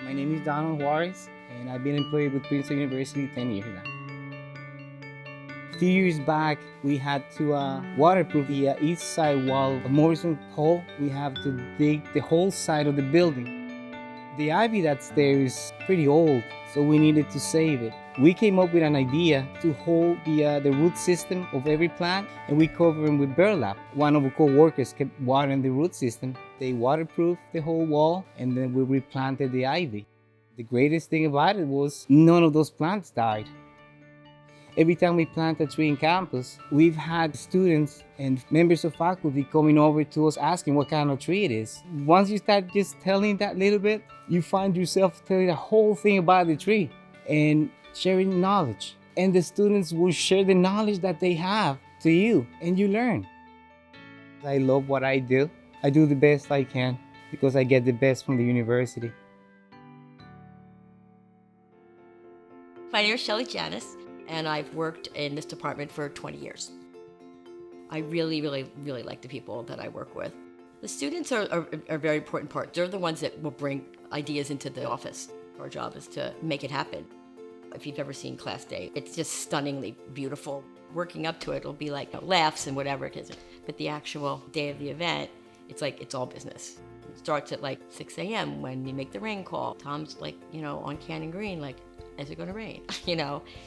My name is JUAREZ, and I've been employed with Princeton University 10 years now. A few years back, we had to waterproof the east side wall of Morrison Hall. We have to dig the whole side of the building. The ivy that's there is pretty old, so we needed to save it. We came up with an idea to hold the root system of every plant, and we covered them with burlap. One of our co-workers kept watering the root system. They waterproofed the whole wall, and then we replanted the ivy. The greatest thing about it was none of those plants died. Every time we plant a tree in campus, we've had students and members of faculty coming over to us asking what kind of tree it is. Once you start just telling that little bit, you find yourself telling the whole thing about the tree and sharing knowledge. And the students will share the knowledge that they have to you, and you learn. I love what I do. I do the best I can because I get the best from the university. My name is SHELLEY, JANNOS, and I've worked in this department for 20 years. I really like the people that I work with. The students are a very important part. They're the ones that will bring ideas into the office. Our job is to make it happen. If you've ever seen class day, it's just stunningly beautiful. Working up to it, it'll be like laughs and whatever it is. But the actual day of the event, it's like it's all business. It starts at like 6 a.m. when you make the rain call. Tom's like, on Cannon Green, like, is it going to rain?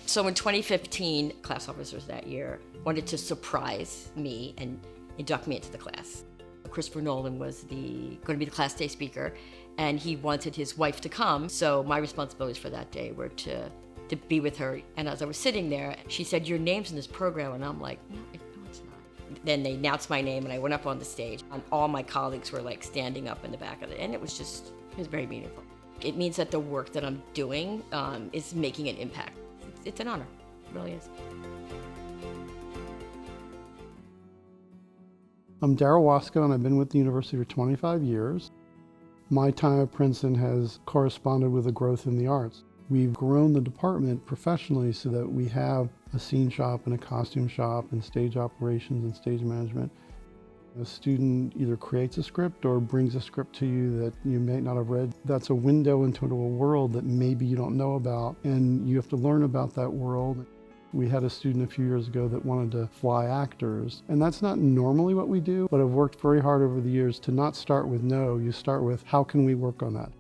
So in 2015, class officers that year wanted to surprise me and induct me into the class. Christopher Nolan was going to be the class day speaker, and he wanted his wife to come. So my responsibilities for that day were to be with her. And as I was sitting there, she said, "Your name's in this program," and I'm like, no, it's not. Then they announced my name, and I went up on the stage, and all my colleagues were like standing up in the back of it, and it was very meaningful. It means that the work that I'm doing is making an impact. It's an honor, it really is. I'm DARRYL WASKOW, and I've been with the university for 25 years. My time at Princeton has corresponded with the growth in the arts. We've grown the department professionally so that we have a scene shop and a costume shop and stage operations and stage management. A student either creates a script or brings a script to you that you may not have read. That's a window into a world that maybe you don't know about, and you have to learn about that world. We had a student a few years ago that wanted to fly actors, and that's not normally what we do, but I've worked very hard over the years to not start with no, you start with how can we work on that?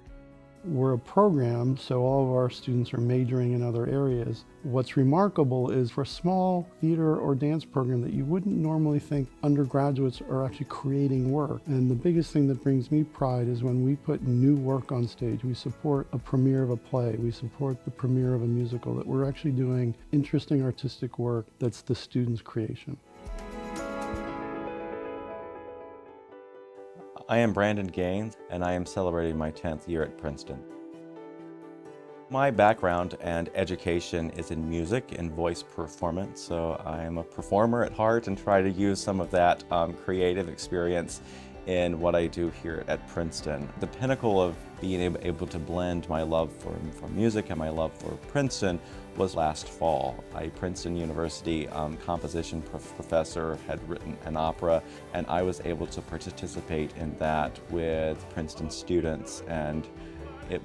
We're a program, so all of our students are majoring in other areas. What's remarkable is for a small theater or dance program that you wouldn't normally think undergraduates are actually creating work. And the biggest thing that brings me pride is when we put new work on stage. We support a premiere of a play. We support the premiere of a musical, that we're actually doing interesting artistic work that's the student's creation. I am Brandon Gaines, and I am celebrating my 10th year at Princeton. My background and education is in music and voice performance, so I am a performer at heart and try to use some of that creative experience in what I do here at Princeton. The pinnacle of being able to blend my love for music and my love for Princeton was last fall. A Princeton University composition professor had written an opera, and I was able to participate in that with Princeton students, and it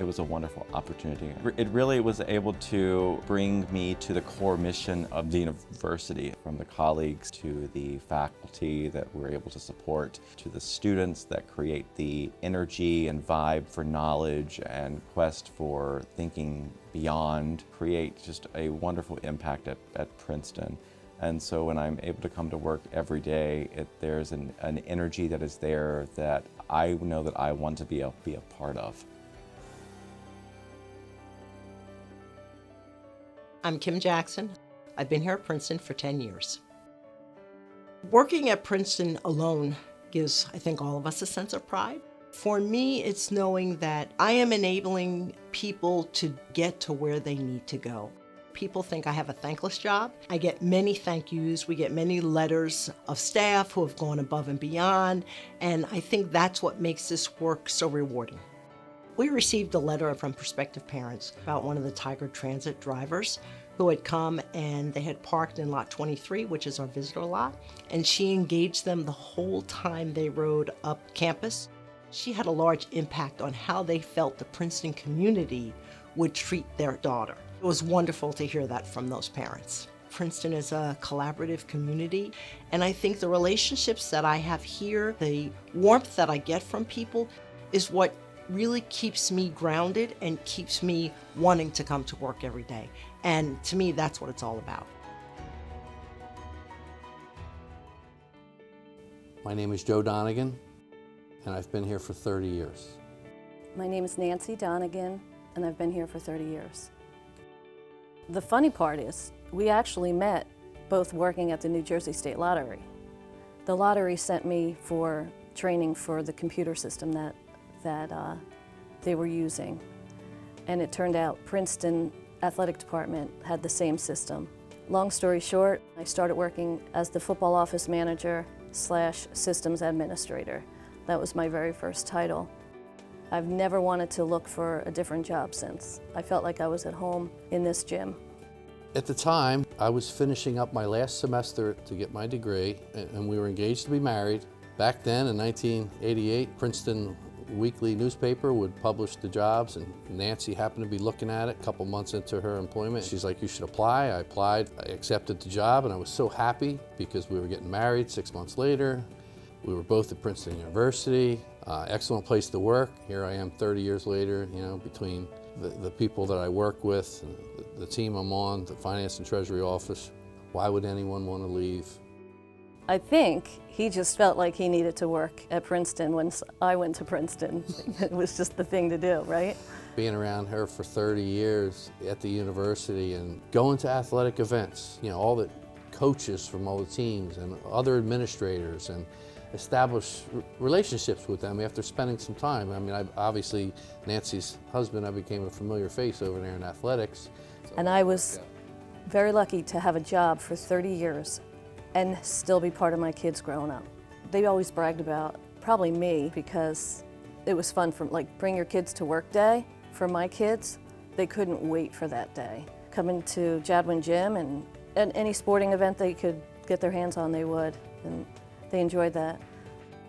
was a wonderful opportunity. It really was able to bring me to the core mission of the university, from the colleagues to the faculty that we're able to support, to the students that create the energy and vibe for knowledge and quest for thinking beyond, create just a wonderful impact at Princeton. And so when I'm able to come to work every day, there's an energy that is there that I know that I want to be a part of. I'm Kim Jackson. I've been here at Princeton for 10 years. Working at Princeton alone gives, I think, all of us a sense of pride. For me, it's knowing that I am enabling people to get to where they need to go. People think I have a thankless job. I get many thank yous. We get many letters of staff who have gone above and beyond, and I think that's what makes this work so rewarding. We received a letter from prospective parents about one of the Tiger Transit drivers who had come, and they had parked in lot 23, which is our visitor lot, and she engaged them the whole time they rode up campus. She had a large impact on how they felt the Princeton community would treat their daughter. It was wonderful to hear that from those parents. Princeton is a collaborative community, and I think the relationships that I have here, the warmth that I get from people, is what really keeps me grounded and keeps me wanting to come to work every day. And to me, that's what it's all about. My name is Joe Donigan, and I've been here for 30 years. My name is Nancy Donigan, and I've been here for 30 years. The funny part is, we actually met both working at the New Jersey State Lottery. The lottery sent me for training for the computer system that they were using. And it turned out Princeton Athletic Department had the same system. Long story short, I started working as the football office manager / systems administrator. That was my very first title. I've never wanted to look for a different job since. I felt like I was at home in this gym. At the time, I was finishing up my last semester to get my degree, and we were engaged to be married. Back then, in 1988, Princeton weekly newspaper would publish the jobs, and Nancy happened to be looking at it a couple months into her employment. She's like, you should apply. I applied, I accepted the job, and I was so happy because we were getting married 6 months later. We were both at Princeton University, excellent place to work. Here I am 30 years later, you know, between the people that I work with, the team I'm on, the finance and treasury office. Why would anyone want to leave? I think he just felt like he needed to work at Princeton when I went to Princeton. It was just the thing to do, right? Being around her for 30 years at the university and going to athletic events, you know, all the coaches from all the teams and other administrators, and establish relationships with them after spending some time. I mean, obviously, Nancy's husband, I became a familiar face over there in athletics. And I was very lucky to have a job for 30 years and still be part of my kids growing up. They always bragged about, probably me, because it was fun from like bring your kids to work day. For my kids, they couldn't wait for that day. Coming to Jadwin Gym and any sporting event they could get their hands on, they would. And they enjoyed that.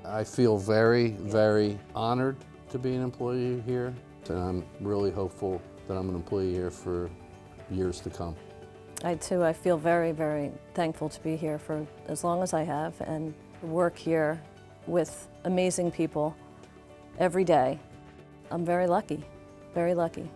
I feel very, very honored to be an employee here, and I'm really hopeful that I'm an employee here for years to come. I too, I feel very, very thankful to be here for as long as I have and work here with amazing people every day. I'm very lucky, very lucky.